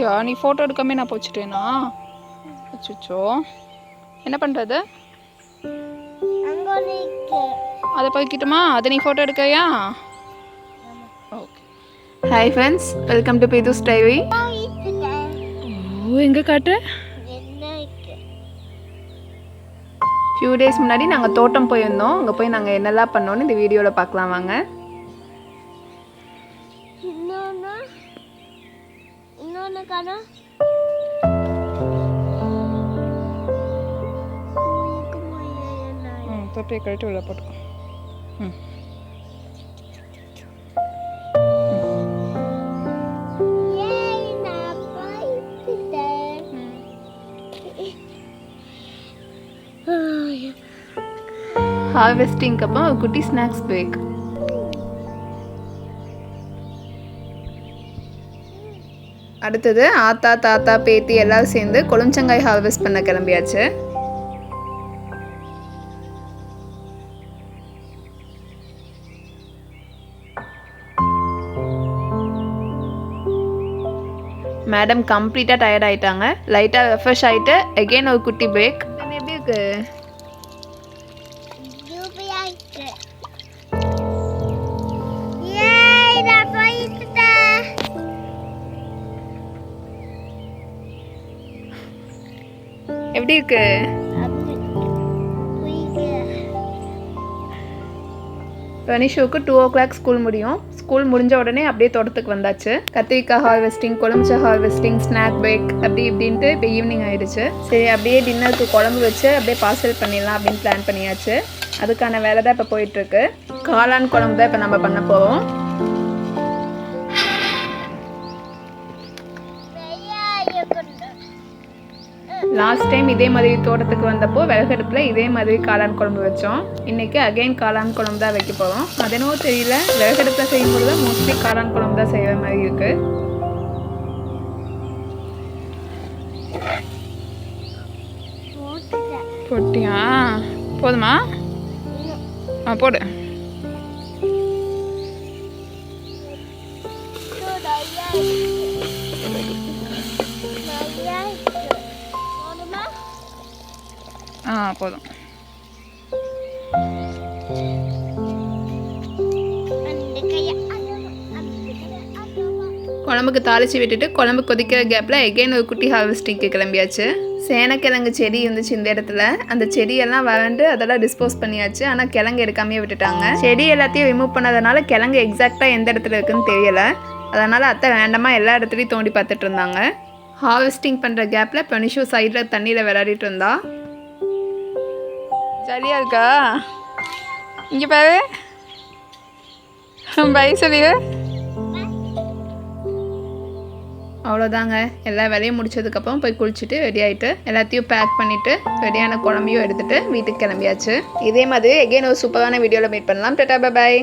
வச்சிட்டியா? நீ ஃபோட்டோ எடுக்காமே நான் போச்சுட்டேனா? அச்சோ, என்ன பண்ணுறது? அதை போய்க்கிட்டுமா? அதை நீ ஃபோட்டோ எடுக்கையா? Okay. Hi friends, welcome to பீதூஸ் டைரி. ஓ, எங்கே காட்டு? ஃபியூ டேஸ் முன்னாடி நாங்கள் தோட்டம் போயிருந்தோம். அங்கே போய் நாங்கள் என்னெல்லாம் பண்ணோன்னு இந்த வீடியோவில் பார்க்கலாம் வாங்க. தொப்பையை கழட்டி உள்ள போட்டுக்கோ. ஹார்வெஸ்டிங்க்கு அப்புறம் ஒரு குட்டி ஸ்நாக்ஸ் பிரேக். அடுத்தது ஆத்தா தாத்தா பேத்தி எல்லாரும் சேர்ந்து கொழுஞ்சங்காய் ஹார்வெஸ்ட் பண்ண கிளம்பியாச்சு. மேடம் கம்ப்ளீட்டாக டயர்ட் ஆகிட்டாங்க. லைட்டாக ரெஃப்ரெஷ் ஆகிட்டு அகெயின் ஒரு குட்டி பிரேக். எப்படி இருக்கு? எப்படி இருக்கு? ரனிஷுக்கு 2 o'clock ஸ்கூல் முடியும். ஸ்கூல் முடிஞ்ச உடனே அப்படியே தோட்டத்துக்கு வந்தாச்சு. கத்திரிக்காய் ஹார்வெஸ்டிங், கொழுமிச்சை ஹார்வெஸ்டிங், ஸ்நாக் பிரேக் அப்படி இப்படின்ட்டு இப்போ ஈவினிங் ஆயிடுச்சு. சரி, அப்படியே டின்னருக்கு குழம்பு வச்சு அப்படியே பார்சல் பண்ணிடலாம் அப்படின்னு பிளான் பண்ணியாச்சு. அதுக்கான வேலை தான் இப்போ போயிட்டுருக்கு. காளான் குழம்பு தான் இப்போ நம்ம பண்ண போகிறோம். லாஸ்ட் டைம் இதே மாதிரி தோட்டத்துக்கு வந்தப்போ விறகடுப்பில் இதே மாதிரி காளான் குழம்பு வச்சோம். இன்றைக்கி அகைன் காளான் குழம்பு தான் வைக்க போகிறோம். அது என்னவோ தெரியல, விறகடுப்பில் செய்யும்போது தான் மோஸ்ட்லி காளான் குழம்பு தான் செய்கிற மாதிரி இருக்குது. போட்டியா? போதுமா? போடு. போதும். குழம்புக்கு தாளித்து விட்டுட்டு குழம்பு கொதிக்கிற கேப்பில் எகெயின் ஒரு குட்டி ஹார்வெஸ்டிங்க்கு கிளம்பியாச்சு. சேனக்கிழங்கு செடி இருந்துச்சு இந்த இடத்துல. அந்த செடியெல்லாம் வறண்டு அதெல்லாம் டிஸ்போஸ் பண்ணியாச்சு. ஆனால் கிழங்கு எடுக்காமே விட்டுட்டாங்க. செடி எல்லாத்தையும் ரிமூவ் பண்ணதுனால கிழங்கு எக்ஸாக்டாக எந்த இடத்துல இருக்குன்னு தெரியலை. அதனால் அத்தை வேண்டாமா எல்லா இடத்துலையும் தோண்டி பார்த்துட்டு இருந்தாங்க. ஹார்வெஸ்டிங் பண்ணுற கேப்பில் பனிஷு சைடில் தண்ணியில் விளையாடிட்டு இருந்தா. ஜாலியாக இருக்கா? இங்கே பாரு, பை சொல்லிடு. அவ்வளோதாங்க, எல்லா வேலையும் முடிச்சதுக்கப்புறம் போய் குளிச்சுட்டு ரெடி ஆகிட்டு எல்லாத்தையும் பேக் பண்ணிவிட்டு ரெடியான குழம்பையும் எடுத்துகிட்டு வீட்டுக்கு கிளம்பியாச்சு. இதே மாதிரி எகெயின் ஒரு சூப்பரான வீடியோவில் மீட் பண்ணலாம். Tata, bye bye.